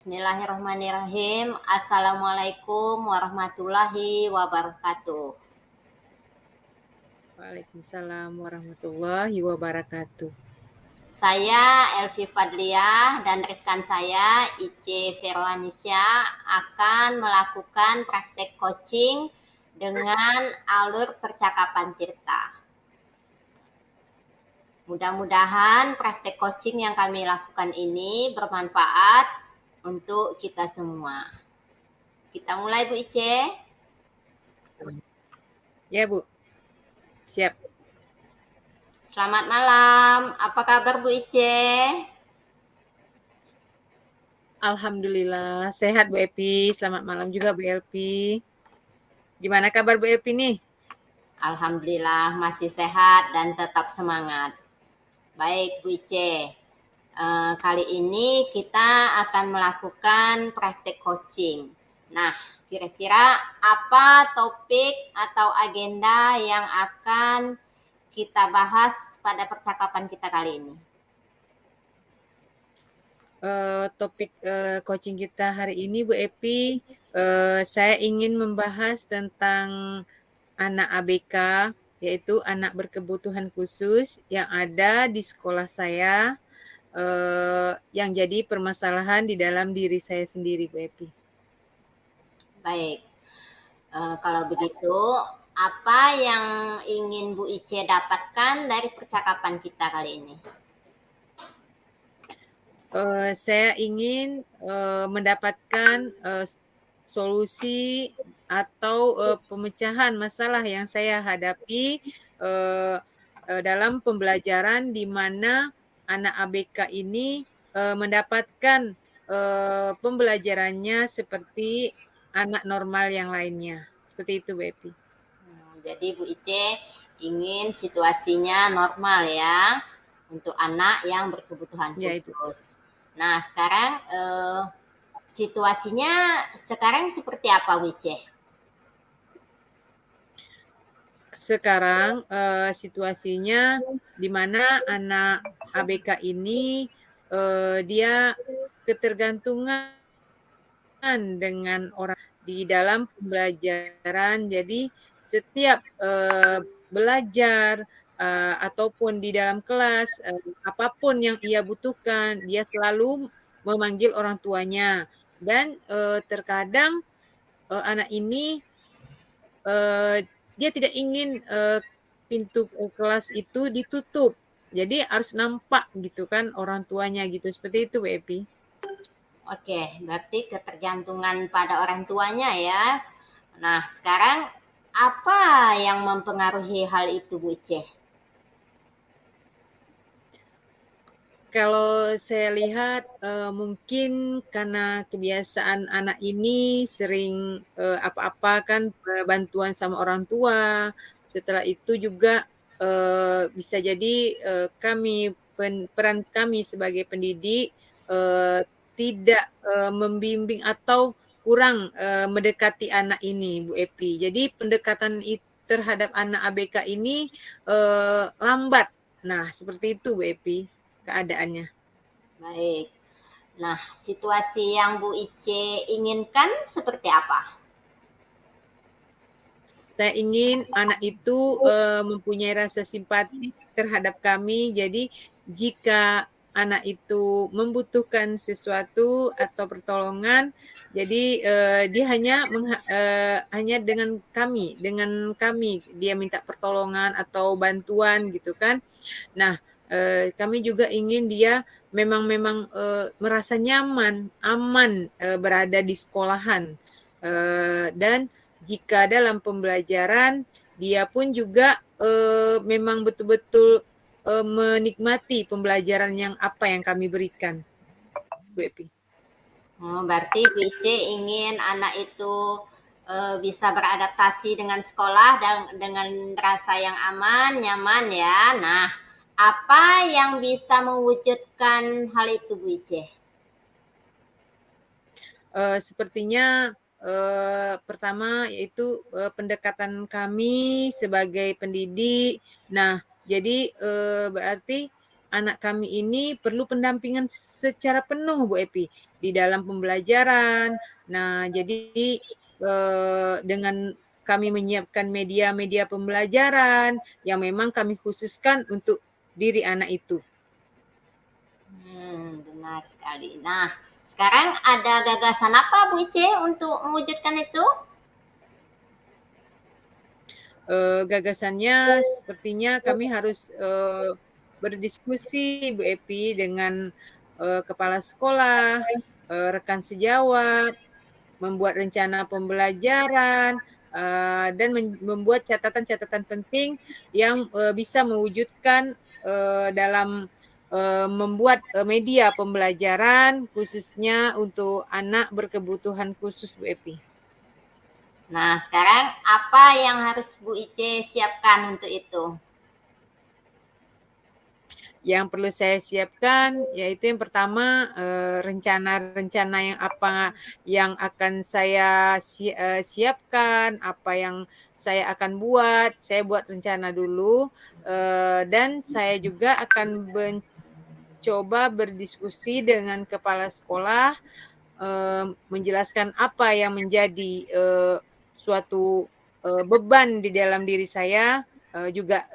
Bismillahirrahmanirrahim. Assalamualaikum warahmatullahi wabarakatuh. Waalaikumsalam warahmatullahi wabarakatuh. Saya Elvi Fadliah dan rekan saya Ice Verwanisya akan melakukan praktek coaching dengan alur percakapan Tirta. Mudah-mudahan praktek coaching yang kami lakukan ini bermanfaat untuk kita semua. Kita mulai Bu Ice. Ya Bu, siap. Selamat malam, apa kabar Bu Ice? Alhamdulillah sehat Bu Epi. Selamat malam juga Bu Elpi. Gimana kabar Bu Epi nih? Alhamdulillah masih sehat dan tetap semangat. Baik Bu Ice, kali ini kita akan melakukan praktek coaching. Nah, kira-kira apa topik atau agenda yang akan kita bahas pada percakapan kita kali ini? Topik coaching kita hari ini Bu Epi, saya ingin membahas tentang anak ABK, yaitu anak berkebutuhan khusus yang ada di sekolah saya, yang jadi permasalahan di dalam diri saya sendiri Bu Epi. Baik, kalau begitu apa yang ingin Bu Ice dapatkan dari percakapan kita kali ini? Saya ingin mendapatkan solusi atau pemecahan masalah yang saya hadapi dalam pembelajaran di mana anak ABK ini mendapatkan pembelajarannya seperti anak normal yang lainnya. Seperti itu, Bu Epi. Jadi Bu Ice ingin situasinya normal ya untuk anak yang berkebutuhan Ya, itu. khusus. Nah, sekarang situasinya sekarang seperti apa Bu Ice? Sekarang situasinya di mana anak ABK ini dia ketergantungan dengan orang di dalam pembelajaran. Jadi setiap belajar ataupun di dalam kelas, apapun yang ia butuhkan, dia selalu memanggil orang tuanya. Dan terkadang anak ini dia tidak ingin pintu kelas itu ditutup. Jadi harus nampak gitu kan orang tuanya gitu. Seperti itu Bu Epi. Oke, berarti ketergantungan pada orang tuanya ya. Nah, sekarang apa yang mempengaruhi hal itu Bu Ice? Kalau saya lihat mungkin karena kebiasaan anak ini sering apa-apa kan bantuan sama orang tua. Setelah itu juga bisa jadi kami peran kami sebagai pendidik tidak membimbing atau kurang mendekati anak ini, Bu Epi. Jadi pendekatan terhadap anak ABK ini lambat. Nah, seperti itu Bu Epi keadaannya. Baik. Nah, situasi yang Bu Ice inginkan seperti apa? Saya ingin anak itu mempunyai rasa simpati terhadap kami. Jadi jika anak itu membutuhkan sesuatu atau pertolongan, jadi dia hanya dengan kami dia minta pertolongan atau bantuan gitu kan. Nah, kami juga ingin dia memang merasa nyaman, aman berada di sekolahan. Dan jika dalam pembelajaran dia pun juga memang betul-betul menikmati pembelajaran yang apa yang kami berikan, Bu Epi. Berarti Bu Ice ingin anak itu bisa beradaptasi dengan sekolah dan dengan rasa yang aman, nyaman ya. Nah, apa yang bisa mewujudkan hal itu Bu Ice? Sepertinya pertama yaitu pendekatan kami sebagai pendidik. Nah, jadi berarti anak kami ini perlu pendampingan secara penuh Bu Epi di dalam pembelajaran. Nah, jadi dengan kami menyiapkan media-media pembelajaran yang memang kami khususkan untuk diri anak itu. Benar sekali. Nah, sekarang ada gagasan apa Bu Ice untuk mewujudkan itu? Gagasannya sepertinya kami harus berdiskusi Bu Epi dengan kepala sekolah, rekan sejawat, membuat rencana pembelajaran, dan membuat catatan-catatan penting yang bisa mewujudkan dalam membuat media pembelajaran khususnya untuk anak berkebutuhan khusus Bu Epi. Nah, sekarang apa yang harus Bu Ice siapkan untuk itu? Yang perlu saya siapkan yaitu yang pertama rencana-rencana yang apa yang akan saya siapkan, apa yang saya akan buat. Saya buat rencana dulu dan saya juga akan mencoba berdiskusi dengan kepala sekolah menjelaskan apa yang menjadi suatu beban di dalam diri saya, juga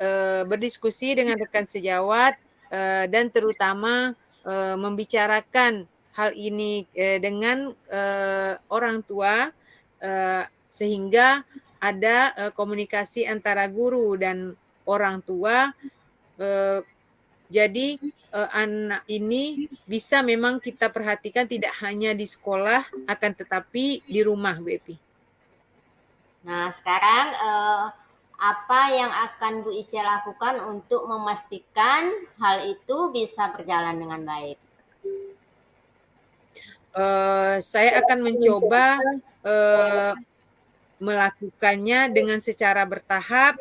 berdiskusi dengan rekan sejawat dan terutama membicarakan hal ini dengan orang tua sehingga ada komunikasi antara guru dan orang tua. Jadi anak ini bisa memang kita perhatikan tidak hanya di sekolah, akan tetapi di rumah, Bu Epi. Nah, sekarang apa yang akan Bu Ice lakukan untuk memastikan hal itu bisa berjalan dengan baik? Saya akan mencoba melakukannya dengan secara bertahap,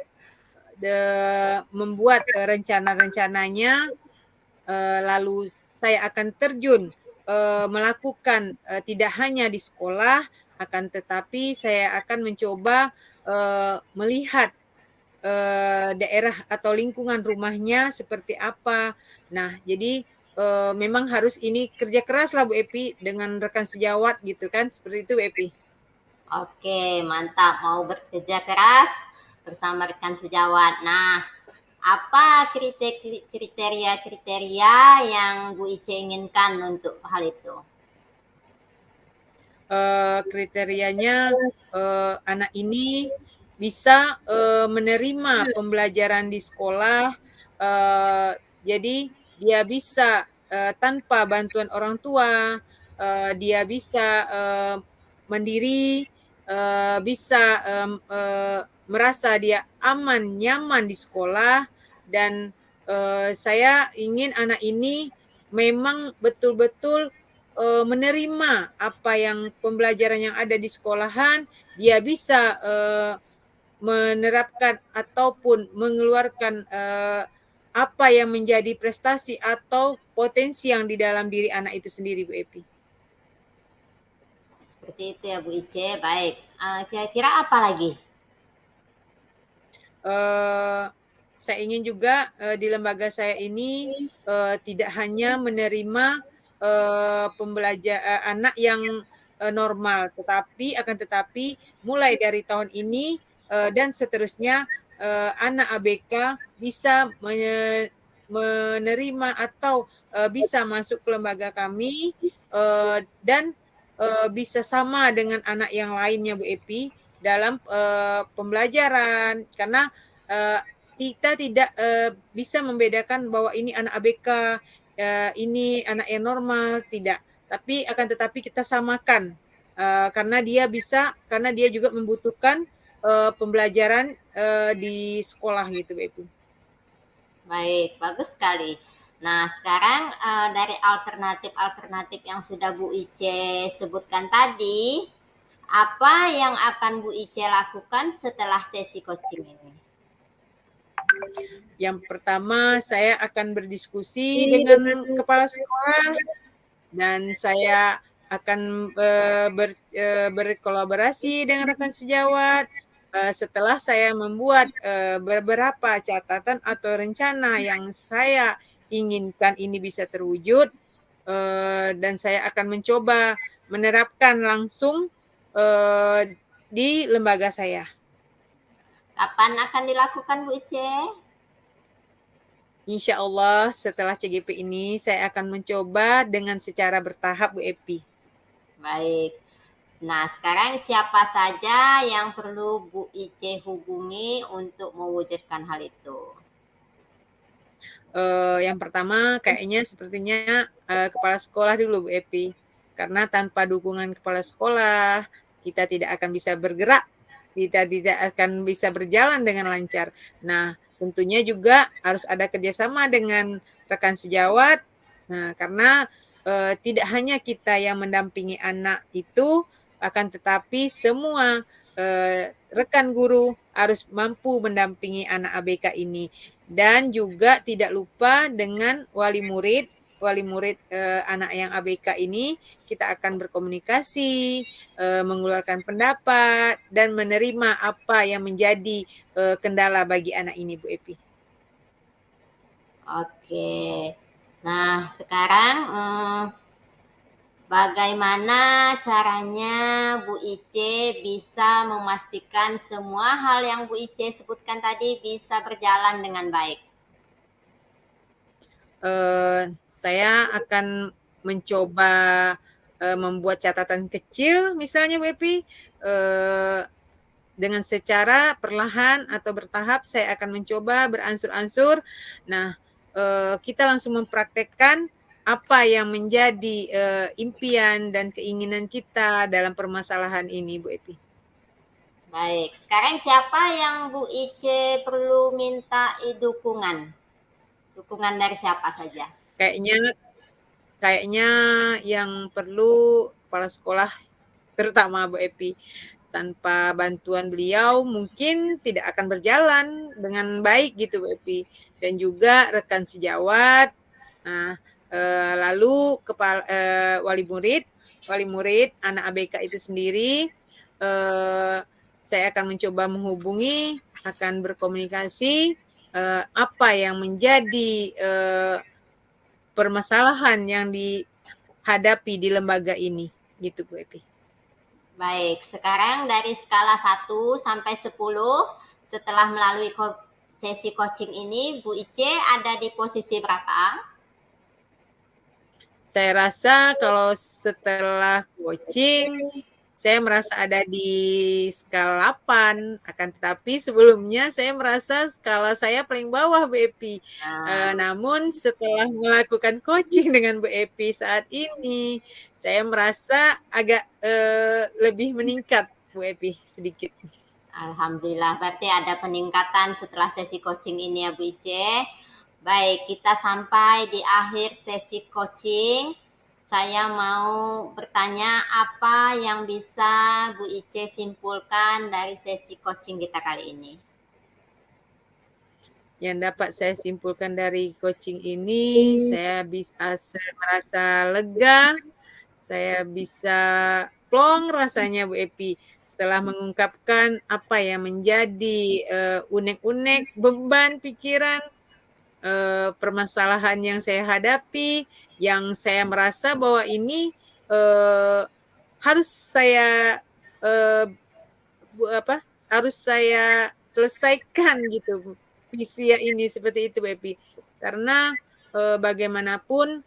membuat rencana-rencananya, lalu saya akan terjun melakukan tidak hanya di sekolah, akan tetapi saya akan mencoba melihat daerah atau lingkungan rumahnya seperti apa. Nah, jadi memang harus ini kerja keras lah Bu Epi dengan rekan sejawat gitu kan, seperti itu Bu Epi. Oke, mantap. Mau bekerja keras bersama rekan sejawat. Nah, apa kriteria-kriteria yang Bu Ice inginkan untuk hal itu? Kriterianya anak ini bisa menerima pembelajaran di sekolah, jadi dia bisa tanpa bantuan orang tua, dia bisa mandiri, bisa merasa dia aman, nyaman di sekolah, dan saya ingin anak ini memang betul-betul menerima apa yang pembelajaran yang ada di sekolahan, dia bisa menerapkan ataupun mengeluarkan apa yang menjadi prestasi atau potensi yang di dalam diri anak itu sendiri, Bu Epi. Seperti itu ya Bu Ice. Baik. Kira-kira apa lagi? Saya ingin juga di lembaga saya ini tidak hanya menerima anak yang normal, tetapi mulai dari tahun ini dan seterusnya anak ABK bisa menerima atau bisa masuk ke lembaga kami dan bisa sama dengan anak yang lainnya Bu Epi dalam pembelajaran, karena kita tidak bisa membedakan bahwa ini anak ABK, ini anak yang normal, tidak. Tapi akan tetapi kita samakan karena dia juga membutuhkan pembelajaran di sekolah gitu, Bu Epi. Baik, bagus sekali. Nah, sekarang dari alternatif-alternatif yang sudah Bu Ice sebutkan tadi, apa yang akan Bu Ice lakukan setelah sesi coaching ini? Yang pertama, saya akan berdiskusi dengan kepala sekolah dan saya akan berkolaborasi dengan rekan sejawat. Setelah saya membuat beberapa catatan atau rencana yang saya inginkan ini bisa terwujud, dan saya akan mencoba menerapkan langsung di lembaga saya. Kapan akan dilakukan Bu Ice? Insya Allah setelah CGP ini saya akan mencoba dengan secara bertahap Bu Epi. Baik. Nah, sekarang siapa saja yang perlu Bu Ice hubungi untuk mewujudkan hal itu? Yang pertama kayaknya sepertinya kepala sekolah dulu Bu Epi. Karena tanpa dukungan kepala sekolah kita tidak akan bisa bergerak, kita tidak akan bisa berjalan dengan lancar. Nah, tentunya juga harus ada kerjasama dengan rekan sejawat. Nah, karena tidak hanya kita yang mendampingi anak itu, akan tetapi semua rekan guru harus mampu mendampingi anak ABK ini. Dan juga tidak lupa dengan wali murid anak yang ABK ini kita akan berkomunikasi, mengeluarkan pendapat dan menerima apa yang menjadi kendala bagi anak ini Bu Epi. Oke. Nah, sekarang bagaimana caranya Bu Ice bisa memastikan semua hal yang Bu Ice sebutkan tadi bisa berjalan dengan baik? Saya akan mencoba membuat catatan kecil misalnya Bu Epi, dengan secara perlahan atau bertahap saya akan mencoba beransur-ansur. Nah, kita langsung mempraktekkan apa yang menjadi impian dan keinginan kita dalam permasalahan ini Bu Epi. Baik, sekarang siapa yang Bu Ice perlu minta dukungan? Dukungan dari siapa saja? Kayaknya kayaknya yang perlu kepala sekolah terutama Bu Epi. Tanpa bantuan beliau mungkin tidak akan berjalan dengan baik gitu Bu Epi. Dan juga rekan sejawat. Nah, lalu wali murid anak ABK itu sendiri, saya akan mencoba menghubungi, akan berkomunikasi apa yang menjadi permasalahan yang dihadapi di lembaga ini, gitu Bu Epi. Baik, sekarang dari skala 1 sampai 10, setelah melalui sesi coaching ini, Bu Ice ada di posisi berapa? Saya rasa kalau setelah coaching, saya merasa ada di skala 8, akan tetapi sebelumnya saya merasa skala saya paling bawah Bu Epi. Nah, Namun setelah melakukan coaching dengan Bu Epi saat ini, saya merasa agak lebih meningkat Bu Epi sedikit. Alhamdulillah, berarti ada peningkatan setelah sesi coaching ini ya Bu Ice. Baik, kita sampai di akhir sesi coaching. Saya mau bertanya apa yang bisa Bu Ice simpulkan dari sesi coaching kita kali ini. Yang dapat saya simpulkan dari coaching ini, saya bisa merasa lega, saya bisa plong rasanya Bu Epi setelah mengungkapkan apa yang menjadi unek-unek beban pikiran, permasalahan yang saya hadapi, yang saya merasa bahwa ini harus saya harus saya selesaikan gitu visi ini seperti itu Bu Epi. Karena bagaimanapun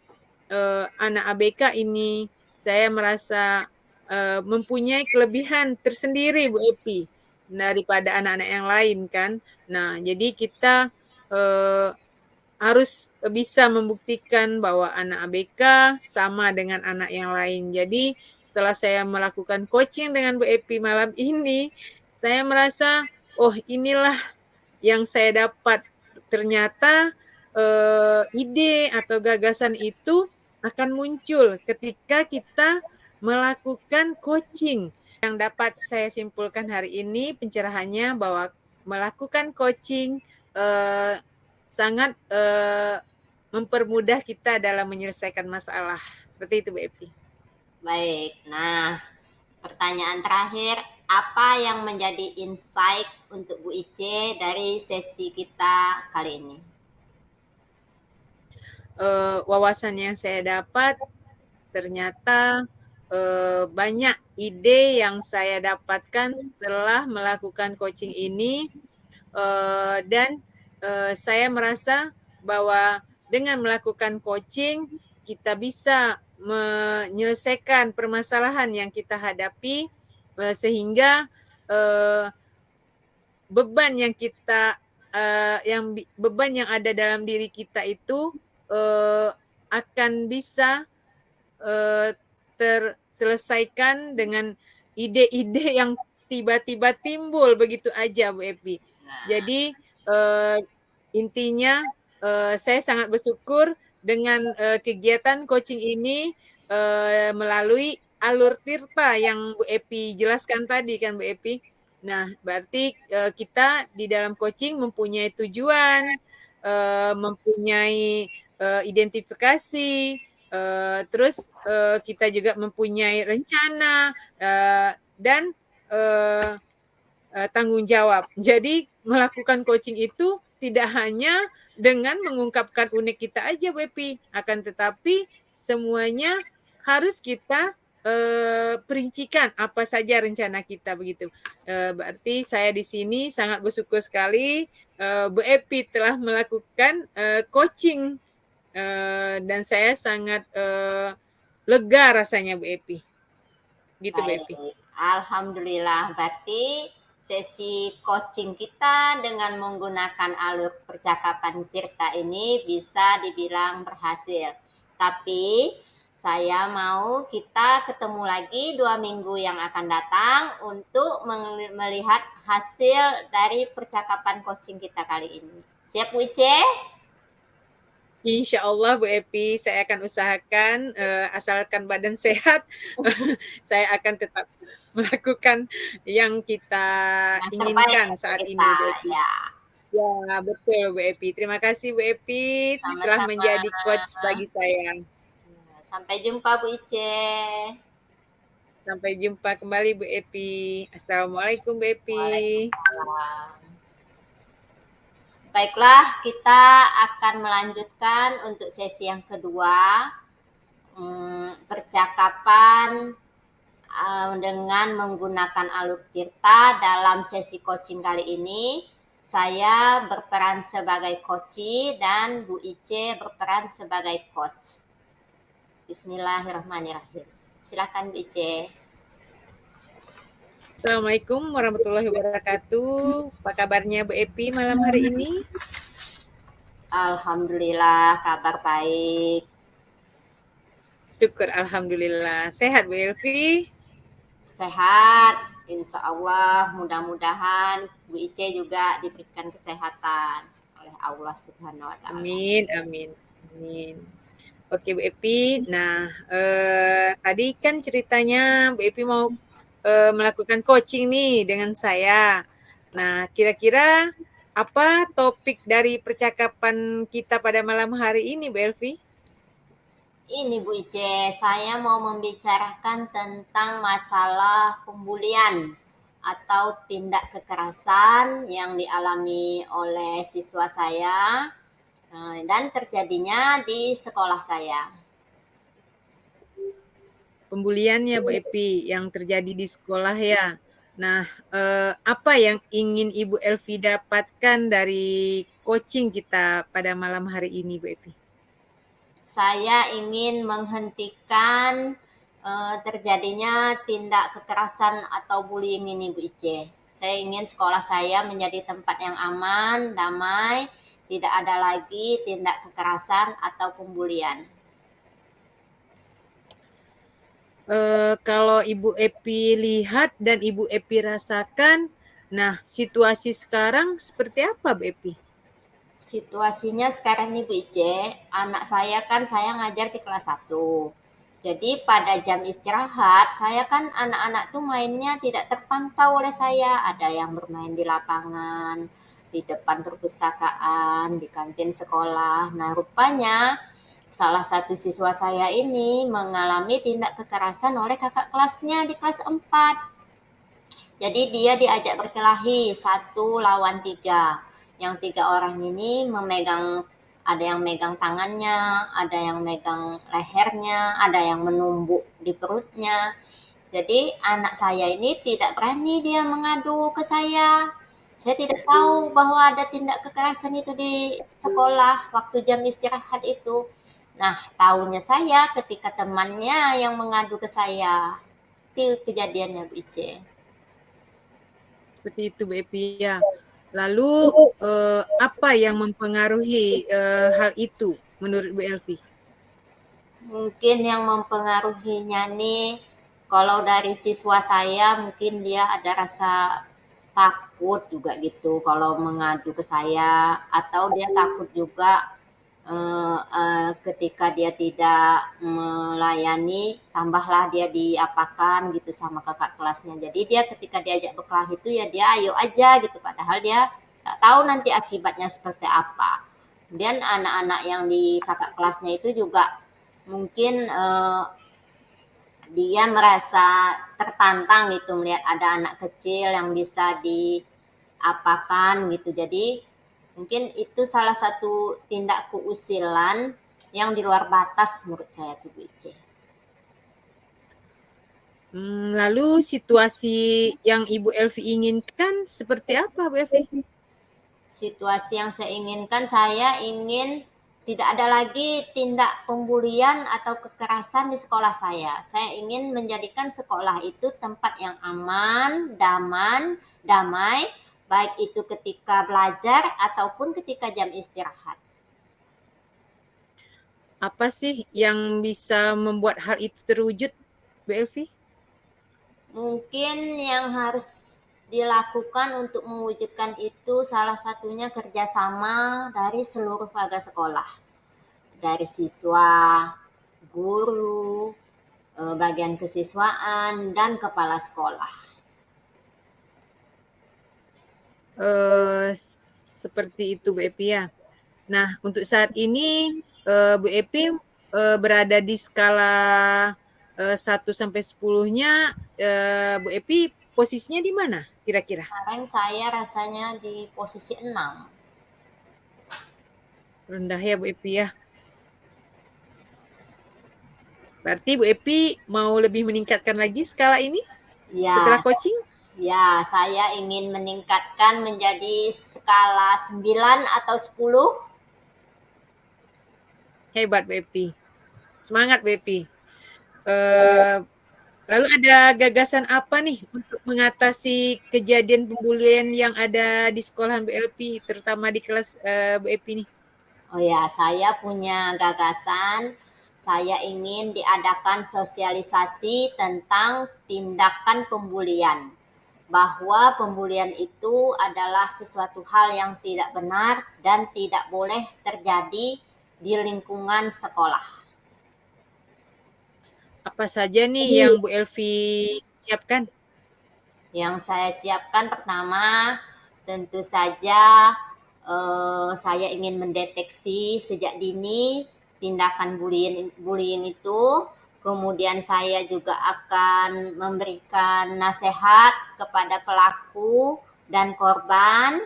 anak ABK ini saya merasa mempunyai kelebihan tersendiri Bu Epi daripada anak-anak yang lain kan. Nah, jadi kita harus bisa membuktikan bahwa anak ABK sama dengan anak yang lain. Jadi setelah saya melakukan coaching dengan Bu Epi malam ini, saya merasa, oh inilah yang saya dapat. Ternyata ide atau gagasan itu akan muncul ketika kita melakukan coaching. Yang dapat saya simpulkan hari ini pencerahannya bahwa melakukan coaching sangat mempermudah kita dalam menyelesaikan masalah. Seperti itu Bu Epi. Baik, nah pertanyaan terakhir, apa yang menjadi insight untuk Bu Ice dari sesi kita kali ini? wawasan yang saya dapat ternyata banyak ide yang saya dapatkan setelah melakukan coaching ini, dan saya merasa bahwa dengan melakukan coaching kita bisa menyelesaikan permasalahan yang kita hadapi, sehingga beban yang kita beban yang ada dalam diri kita itu akan bisa terselesaikan dengan ide-ide yang tiba-tiba timbul begitu aja, Bu Epi. Nah, Jadi intinya saya sangat bersyukur dengan kegiatan coaching ini melalui alur tirta yang Bu Epi jelaskan tadi kan, Bu Epi. Nah, berarti kita di dalam coaching mempunyai tujuan, mempunyai identifikasi, terus kita juga mempunyai rencana dan tanggung jawab. Jadi melakukan coaching itu tidak hanya dengan mengungkapkan unek kita aja, Bu Epi, akan tetapi semuanya harus kita perincikan apa saja rencana kita begitu. Berarti saya di sini sangat bersyukur sekali Bu Epi telah melakukan coaching dan saya sangat lega rasanya, Bu Epi. Gitu, Bu Epi. baik. Alhamdulillah, berarti sesi coaching kita dengan menggunakan alur percakapan tirta ini bisa dibilang berhasil. Tapi saya mau kita ketemu lagi 2 minggu yang akan datang untuk melihat hasil dari percakapan coaching kita kali ini. Siap, Bu Ice? Insya Allah Bu Epi, saya akan usahakan asalkan badan sehat, saya akan tetap melakukan yang kita Yang terbaik inginkan untuk saat kita, ini Bu Epi. ya. Ya betul Bu Epi. Terima kasih Bu Epi telah Sama-sama. menjadi coach bagi saya. Sampai jumpa Bu Ice. Sampai jumpa kembali Bu Epi. Assalamualaikum Bu Epi. Waalaikumsalam. Baiklah, kita akan melanjutkan untuk sesi yang kedua, percakapan dengan menggunakan alur tirta. Dalam sesi coaching kali ini, saya berperan sebagai coachee dan Bu Ice berperan sebagai coach. Bismillahirrahmanirrahim. Silakan Bu Ice. Assalamualaikum warahmatullahi wabarakatuh. Apa kabarnya Bu Epi malam hari ini? Alhamdulillah, kabar baik. Syukur alhamdulillah. Sehat Bu Elvi? Sehat, insya Allah. Mudah-mudahan Bu Ice juga diberikan kesehatan oleh Allah Subhanahu wa Ta'ala. Amin, amin, amin. Oke Bu Epi, nah tadi kan ceritanya Bu Epi mau melakukan coaching nih dengan saya. Nah, kira-kira apa topik dari percakapan kita pada malam hari ini, Bu Elvi? Ini Bu Ice, saya mau membicarakan tentang masalah pembulian atau tindak kekerasan yang dialami oleh siswa saya dan terjadinya di sekolah saya. Pembuliannya Bu Epi yang terjadi di sekolah ya. Nah, apa yang ingin Ibu Elvi dapatkan dari coaching kita pada malam hari ini, Bu Epi? Saya ingin menghentikan terjadinya tindak kekerasan atau bullying ini, Bu Ice. Saya ingin sekolah saya menjadi tempat yang aman, damai, tidak ada lagi tindak kekerasan atau pembulian. Kalau Ibu Epi lihat dan Ibu Epi rasakan, nah situasi sekarang seperti apa Bu Epi? Situasinya sekarang nih Bu Ice, anak saya kan saya ngajar di kelas 1. Jadi pada jam istirahat, saya kan anak-anak tuh mainnya tidak terpantau oleh saya. Ada yang bermain di lapangan, di depan perpustakaan, di kantin sekolah. Nah, rupanya salah satu siswa saya ini mengalami tindak kekerasan oleh kakak kelasnya di kelas 4. Jadi dia diajak berkelahi 1 lawan 3. Yang 3 orang ini memegang ada yang megang tangannya, ada yang megang lehernya, ada yang menumbuk di perutnya. Jadi anak saya ini tidak berani dia mengadu ke saya. Saya tidak tahu bahwa ada tindak kekerasan itu di sekolah waktu jam istirahat itu. Nah, tahunya saya ketika temannya yang mengadu ke saya. Itu kejadiannya, Bu Ice. Seperti itu Bu Epi ya. Lalu apa yang mempengaruhi hal itu menurut Bu Elvi? Mungkin yang mempengaruhinya nih, kalau dari siswa saya mungkin dia ada rasa takut juga gitu kalau mengadu ke saya, atau dia takut juga ketika dia tidak melayani, tambahlah dia diapakan gitu sama kakak kelasnya. Jadi dia ketika diajak berkelahi itu ya dia ayo aja gitu, padahal dia tak tahu nanti akibatnya seperti apa. Kemudian anak-anak yang di kakak kelasnya itu juga mungkin dia merasa tertantang gitu melihat ada anak kecil yang bisa diapakan gitu. Jadi mungkin itu salah satu tindak keusilan yang di luar batas menurut saya tuh Bu Ice. Lalu situasi yang Ibu Elvi inginkan seperti apa Bu Elvi? Situasi yang saya inginkan, saya ingin tidak ada lagi tindak pembulian atau kekerasan di sekolah saya. Saya ingin menjadikan sekolah itu tempat yang aman, damai, baik itu ketika belajar ataupun ketika jam istirahat. Apa sih yang bisa membuat hal itu terwujud Bu Elvi? Mungkin yang harus dilakukan untuk mewujudkan itu salah satunya kerjasama dari seluruh warga sekolah. Dari siswa, guru, bagian kesiswaan, dan kepala sekolah. Seperti itu Bu Epi ya. Nah, untuk saat ini Bu Epi berada di skala 1 sampai 10-nya, Bu Epi posisinya di mana kira-kira? Kemarin saya rasanya di posisi 6. Rendah ya Bu Epi ya. Berarti Bu Epi mau lebih meningkatkan lagi skala ini setelah Ya, coaching? ya, saya ingin meningkatkan menjadi skala 9 atau 10. Hebat Bu Epi. Semangat Bu Epi. Lalu ada gagasan apa nih untuk mengatasi kejadian pembulian yang ada di sekolahan Bu Elpi, terutama di kelas Bu Epi nih? Oh ya, saya punya gagasan. Saya ingin diadakan sosialisasi tentang tindakan pembulian. Bahwa pembulian itu adalah sesuatu hal yang tidak benar dan tidak boleh terjadi di lingkungan sekolah. Apa saja nih yang Bu Elvi siapkan? Yang saya siapkan pertama, tentu saja saya ingin mendeteksi sejak dini tindakan bullying itu. Kemudian saya juga akan memberikan nasihat kepada pelaku dan korban.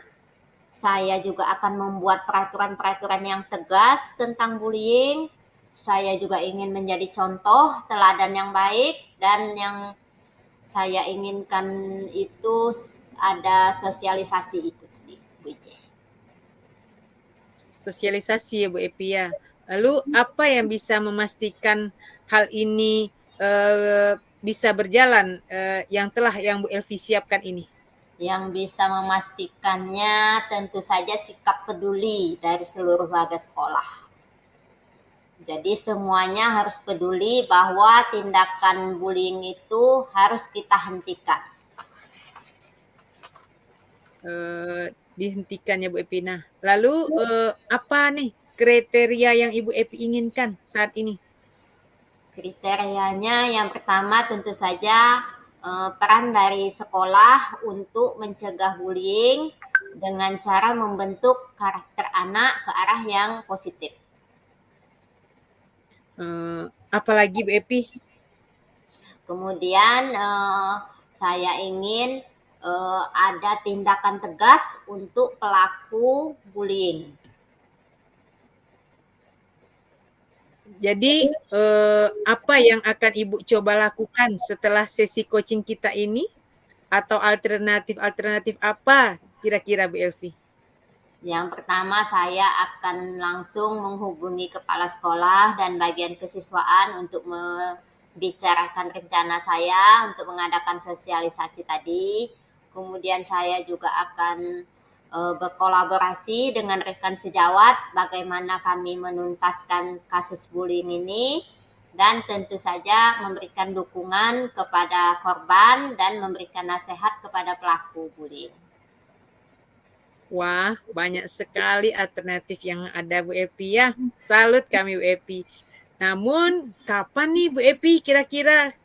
Saya juga akan membuat peraturan-peraturan yang tegas tentang bullying. Saya juga ingin menjadi contoh teladan yang baik, dan yang saya inginkan itu ada sosialisasi itu tadi, Bu Ice. Sosialisasi ya Bu Epi ya. Lalu apa yang bisa memastikan hal ini bisa berjalan yang Bu Elvi siapkan ini? Yang bisa memastikannya tentu saja sikap peduli dari seluruh warga sekolah. Jadi semuanya harus peduli bahwa tindakan bullying itu harus kita hentikan. Dihentikan ya Bu Epi. Nah, lalu apa nih kriteria yang Ibu Epi inginkan saat ini? Kriterianya yang pertama tentu saja peran dari sekolah untuk mencegah bullying dengan cara membentuk karakter anak ke arah yang positif. Apalagi Bu Epi? Kemudian saya ingin ada tindakan tegas untuk pelaku bullying. Jadi apa yang akan Ibu coba lakukan setelah sesi coaching kita ini? Atau alternatif-alternatif apa kira-kira Bu Elvi? Yang pertama, saya akan langsung menghubungi kepala sekolah dan bagian kesiswaan untuk membicarakan rencana saya untuk mengadakan sosialisasi tadi. Kemudian saya juga akan berkolaborasi dengan rekan sejawat bagaimana kami menuntaskan kasus bullying ini, dan tentu saja memberikan dukungan kepada korban dan memberikan nasihat kepada pelaku bullying. Wah, banyak sekali alternatif yang ada Bu Epi ya. Salut kami Bu Epi. Namun, kapan nih Bu Epi kira-kira?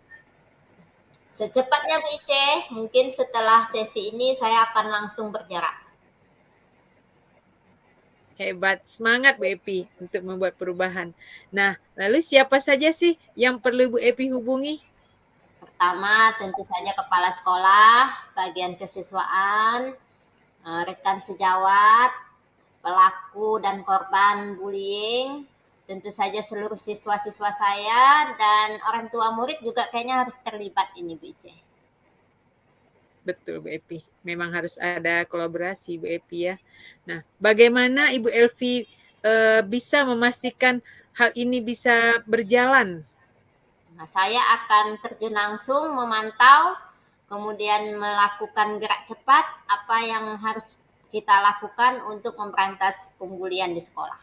Secepatnya Bu Ice, mungkin setelah sesi ini saya akan langsung bergerak. Hebat, semangat Bu Epi untuk membuat perubahan. Nah, lalu siapa saja sih yang perlu Bu Epi hubungi? Pertama, tentu saja kepala sekolah, bagian kesiswaan, rekan sejawat, pelaku dan korban bullying, tentu saja seluruh siswa-siswa saya, dan orang tua murid juga kayaknya harus terlibat ini Bu Ice. Betul Bu Epi, memang harus ada kolaborasi Bu Epi ya. Nah, bagaimana Ibu Elvi bisa memastikan hal ini bisa berjalan? Nah, saya akan terjun langsung memantau, kemudian melakukan gerak cepat apa yang harus kita lakukan untuk memberantas pembulian di sekolah.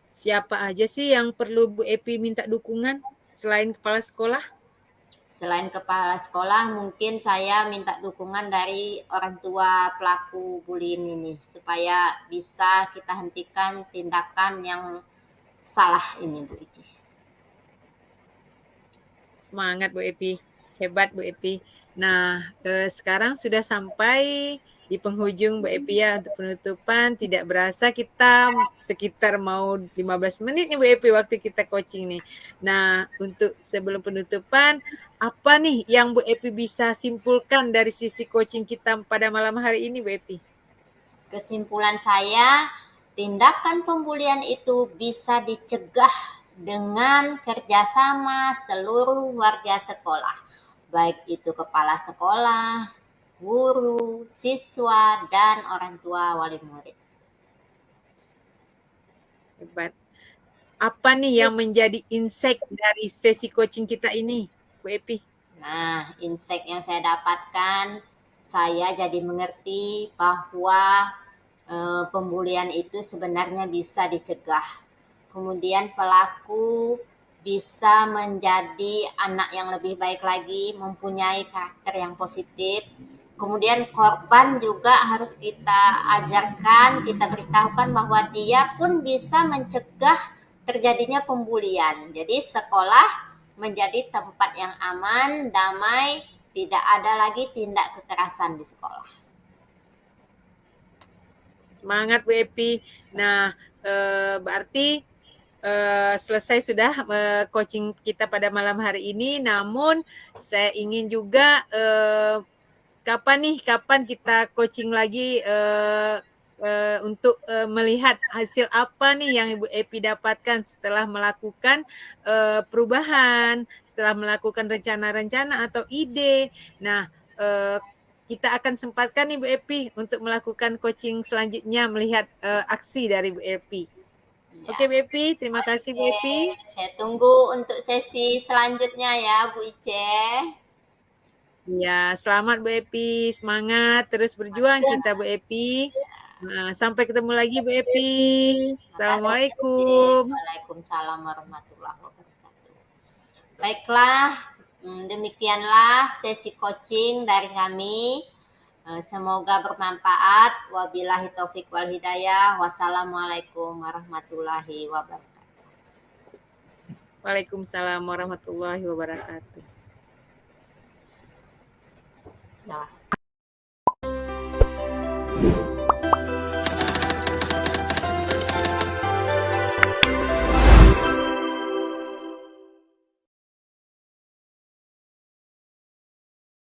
Siapa aja sih yang perlu Bu Epi minta dukungan selain kepala sekolah? Selain kepala sekolah, mungkin saya minta dukungan dari orang tua pelaku bullying ini supaya bisa kita hentikan tindakan yang salah ini Bu Ici. Semangat Bu Epi, hebat Bu Epi. Nah, sekarang sudah sampai di penghujung Bu Epi ya untuk penutupan. Tidak berasa kita sekitar mau 15 menit nih Bu Epi waktu kita coaching nih. Nah, untuk sebelum penutupan, apa nih yang Bu Epi bisa simpulkan dari sisi coaching kita pada malam hari ini Bu Epi? Kesimpulan saya, tindakan pembulian itu bisa dicegah dengan kerjasama seluruh warga sekolah, baik itu kepala sekolah, guru, siswa, dan orang tua wali murid. Hebat. Apa nih yang menjadi insight dari sesi coaching kita ini, Bu Epi? Nah, insight yang saya dapatkan, saya jadi mengerti bahwa pembulian itu sebenarnya bisa dicegah. Kemudian pelaku bisa menjadi anak yang lebih baik lagi, mempunyai karakter yang positif. Kemudian korban juga harus kita ajarkan, kita beritahukan bahwa dia pun bisa mencegah terjadinya pembulian. Jadi sekolah menjadi tempat yang aman, damai, tidak ada lagi tindak kekerasan di sekolah. Semangat Bu Epi. Nah, berarti selesai sudah coaching kita pada malam hari ini. Namun saya ingin juga kapan kita coaching lagi untuk melihat hasil apa nih yang Ibu Epi dapatkan setelah melakukan perubahan, setelah melakukan rencana-rencana atau ide. Nah, kita akan sempatkan nih Bu Epi untuk melakukan coaching selanjutnya melihat aksi dari Bu Epi. Ya. Oke Bu Epi, terima kasih Bu Epi. Saya tunggu untuk sesi selanjutnya ya Bu Ice. Ya, selamat Bu Epi, semangat terus berjuang kita Bu Epi. Nah, sampai ketemu lagi Bu Epi. Terima kasih Bu Ice. Assalamualaikum. Waalaikumsalam warahmatullahi wabarakatuh. Baiklah, demikianlah sesi coaching dari kami. Semoga bermanfaat. Wabillahi taufik wal hidayah. Wassalamualaikum warahmatullahi wabarakatuh. Waalaikumsalam warahmatullahi wabarakatuh. Nah.